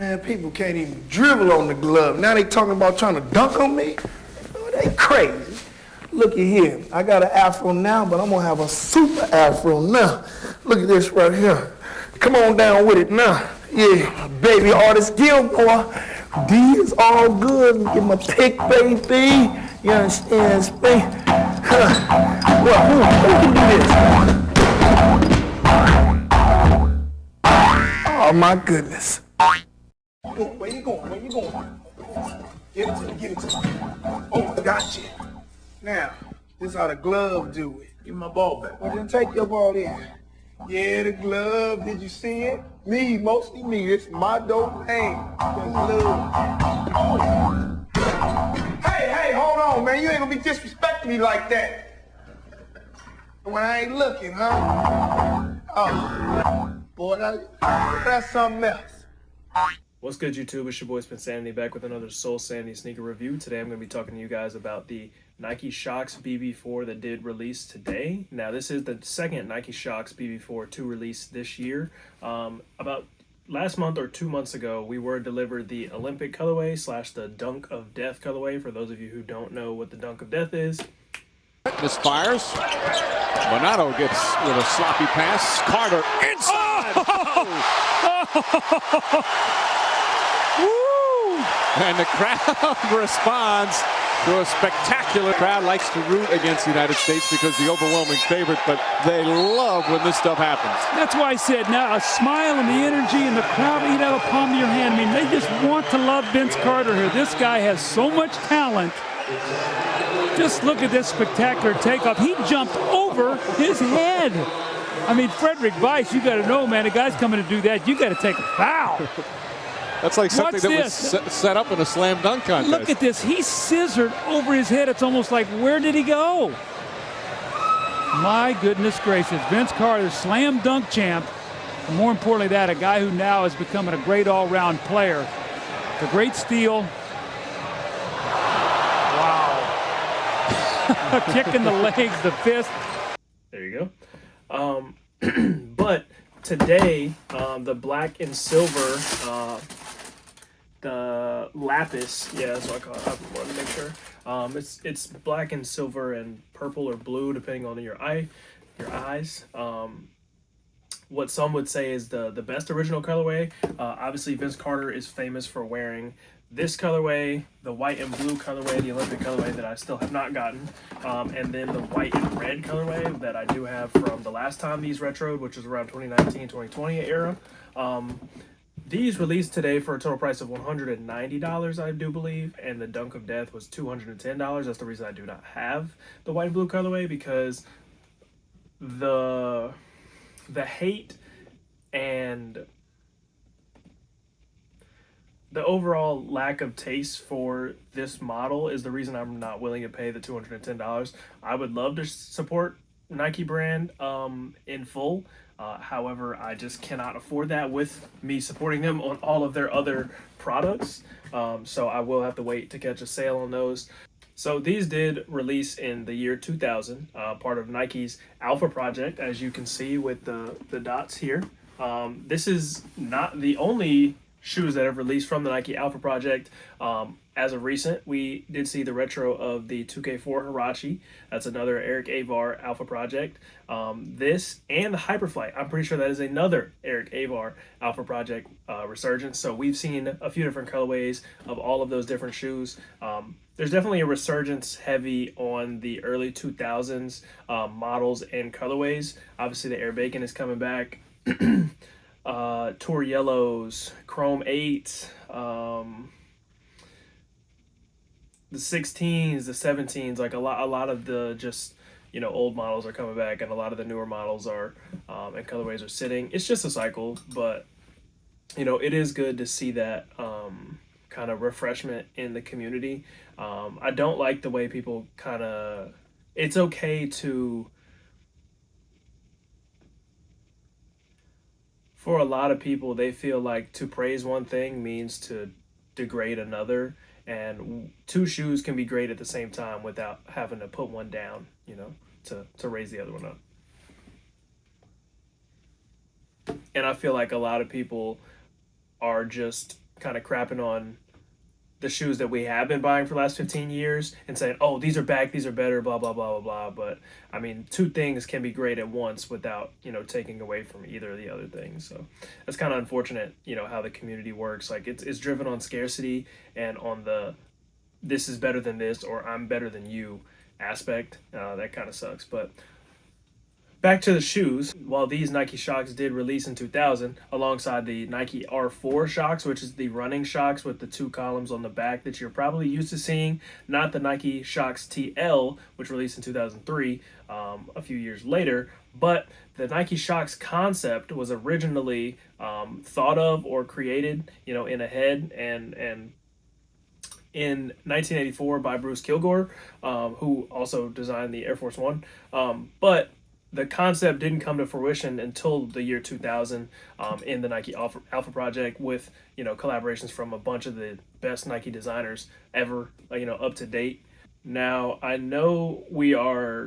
Man, people can't even dribble on the glove. Now they talking about trying to dunk on me? Oh, they crazy. Look at here. I got an afro now, but I'm gonna have a super afro now. Look at this right here. Come on down with it now. Yeah, baby artist Gilmore. D is all good. Get my pick, baby. You understand me? Huh. Well, who can do this? Oh my goodness. Where you going? Where you going? Get it to me, get it to me. Oh, I got you. Now, this is how the glove do it. Give me my ball back. Well, then take your ball in. Yeah, the glove, did you see it? Me, mostly me. It's my domain. The glove. Hey, hold on, man. You ain't gonna be disrespecting me like that. When I ain't looking, huh? Oh, boy, that's something else. What's good, YouTube? It's your boy Sanity back with another Soul Sanity sneaker review. Today I'm going to be talking to you guys about the Nike Shox BB4 that did release today. Now this is the second Nike Shox BB4 to release this year. About last month or 2 months ago, we were delivered the Olympic colorway / the Dunk of Death colorway. For those of you who don't know what the Dunk of Death is. Misfires. Bonato gets with a sloppy pass. Carter inside. And the crowd responds to a spectacular crowd. Likes to root against the United States because the overwhelming favorite, but they love when this stuff happens. That's why I said now a smile and the energy and the crowd eat out of the palm of your hand. I mean, they just want to love Vince Carter here. This guy has so much talent. Just look at this spectacular takeoff. He jumped over his head. I mean, Frederick Weiss, you got to know, man, the guy's coming to do that. You got to take a foul. That's like something that was set up in a slam dunk contest. Look at this. He scissored over his head. It's almost like, where did he go? My goodness gracious. Vince Carter, slam dunk champ. And more importantly that, a guy who now is becoming a great all-round player. The great steal. Wow. A kick in the legs, the fist. There you go. But today, the black and silver, the Lapis, yeah, that's what I call it. I wanted to make sure. It's black and silver and purple or blue, depending on your eyes. What some would say is the best original colorway. Obviously, Vince Carter is famous for wearing this colorway, the white and blue colorway, the Olympic colorway that I still have not gotten, and then the white and red colorway that I do have from the last time these retroed, which was around 2019-2020 era. These released today for a total price of $190, I do believe, and the Dunk of Death was $210. That's the reason I do not have the white and blue colorway, because the hate and the overall lack of taste for this model is the reason I'm not willing to pay the $210. I would love to support Nike brand in full. However, I just cannot afford that with me supporting them on all of their other products. So I will have to wait to catch a sale on those. So these did release in the year 2000, part of Nike's Alpha project, as you can see with the dots here. This is not the only shoes that have released from the Nike Alpha project. As of recent, we did see the retro of the 2K4 Huarache. That's another Eric Avar Alpha project. This and the Hyperflight, I'm pretty sure that is another Eric Avar Alpha project resurgence. So we've seen a few different colorways of all of those different shoes. There's definitely a resurgence heavy on the early 2000s models and colorways. Obviously the Air Bacon is coming back. Tour Yellows, Chrome 8, the 16s, the 17s, like a lot of the just, you know, old models are coming back, and a lot of the newer models are and colorways are sitting. It's just a cycle, but you know, it is good to see that kind of refreshment in the community. I don't like the way people kind of, it's okay to, for a lot of people, they feel like to praise one thing means to degrade another, and two shoes can be great at the same time without having to put one down, you know, to raise the other one up. And I feel like a lot of people are just kind of crapping on the shoes that we have been buying for the last 15 years and saying, oh, these are back, these are better, blah, blah, blah, blah, blah. But, I mean, two things can be great at once without, you know, taking away from either of the other things. So that's kind of unfortunate, you know, how the community works. Like, it's driven on scarcity and on the this is better than this or I'm better than you aspect. That kind of sucks. But back to the shoes. While these Nike Shox did release in 2000 alongside the Nike R4 Shox, which is the running Shox with the two columns on the back that you're probably used to seeing, not the Nike Shox TL, which released in 2003, a few years later. But the Nike Shox concept was originally thought of or created, you know, in a head and in 1984 by Bruce Kilgore, who also designed the Air Force One. But the concept didn't come to fruition until the year 2000 in the Nike Alpha Project with, you know, collaborations from a bunch of the best Nike designers ever, you know, up to date. Now, I know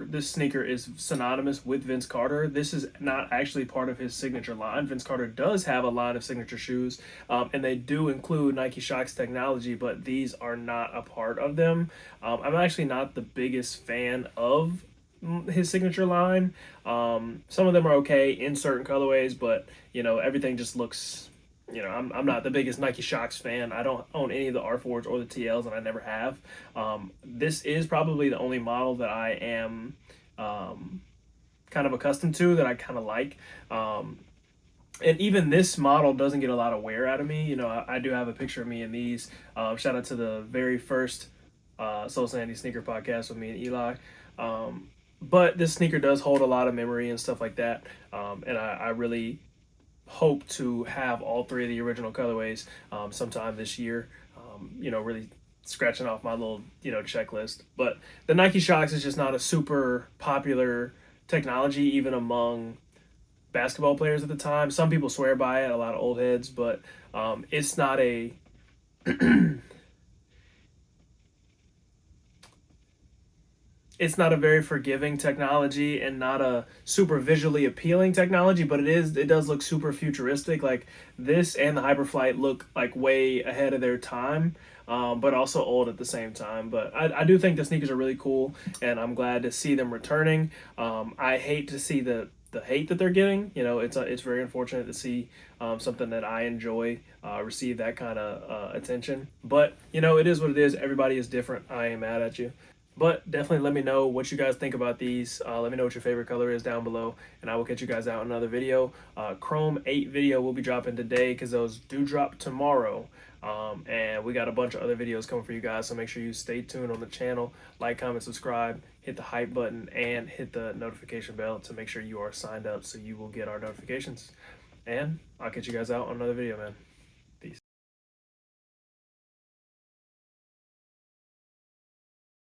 this sneaker is synonymous with Vince Carter. This is not actually part of his signature line. Vince Carter does have a line of signature shoes, and they do include Nike Shox technology, but these are not a part of them. I'm actually not the biggest fan of his signature line. Some of them are okay in certain colorways, but, you know, everything just looks, you know, I'm not the biggest Nike Shox fan. I don't own any of the R4s or the TLs, and I never have. This is probably the only model that I am kind of accustomed to, that I kind of like. And even this model doesn't get a lot of wear out of me. You know, I do have a picture of me in these. Shout out to the very first Soul Sanity sneaker podcast with me and Eli. But this sneaker does hold a lot of memory and stuff like that. And I really hope to have all three of the original colorways sometime this year. You know, really scratching off my little, you know, checklist. But the Nike Shox is just not a super popular technology, even among basketball players at the time. Some people swear by it, a lot of old heads, but it's not a it's not a very forgiving technology and not a super visually appealing technology, but it does look super futuristic. Like this and the Hyperflight look like way ahead of their time, but also old at the same time. But I do think the sneakers are really cool, and I'm glad to see them returning. I hate to see the hate that they're getting. You know, it's very unfortunate to see something that I enjoy receive that kind of attention. But, you know, it is what it is. Everybody is different. I ain't mad at you. But definitely let me know what you guys think about these. Let me know what your favorite color is down below, and I will catch you guys out in another video. Chrome 8 video will be dropping today because those do drop tomorrow. And we got a bunch of other videos coming for you guys, so make sure you stay tuned on the channel. Like, comment, subscribe, hit the hype button, and hit the notification bell to make sure you are signed up so you will get our notifications. And I'll catch you guys out on another video, man.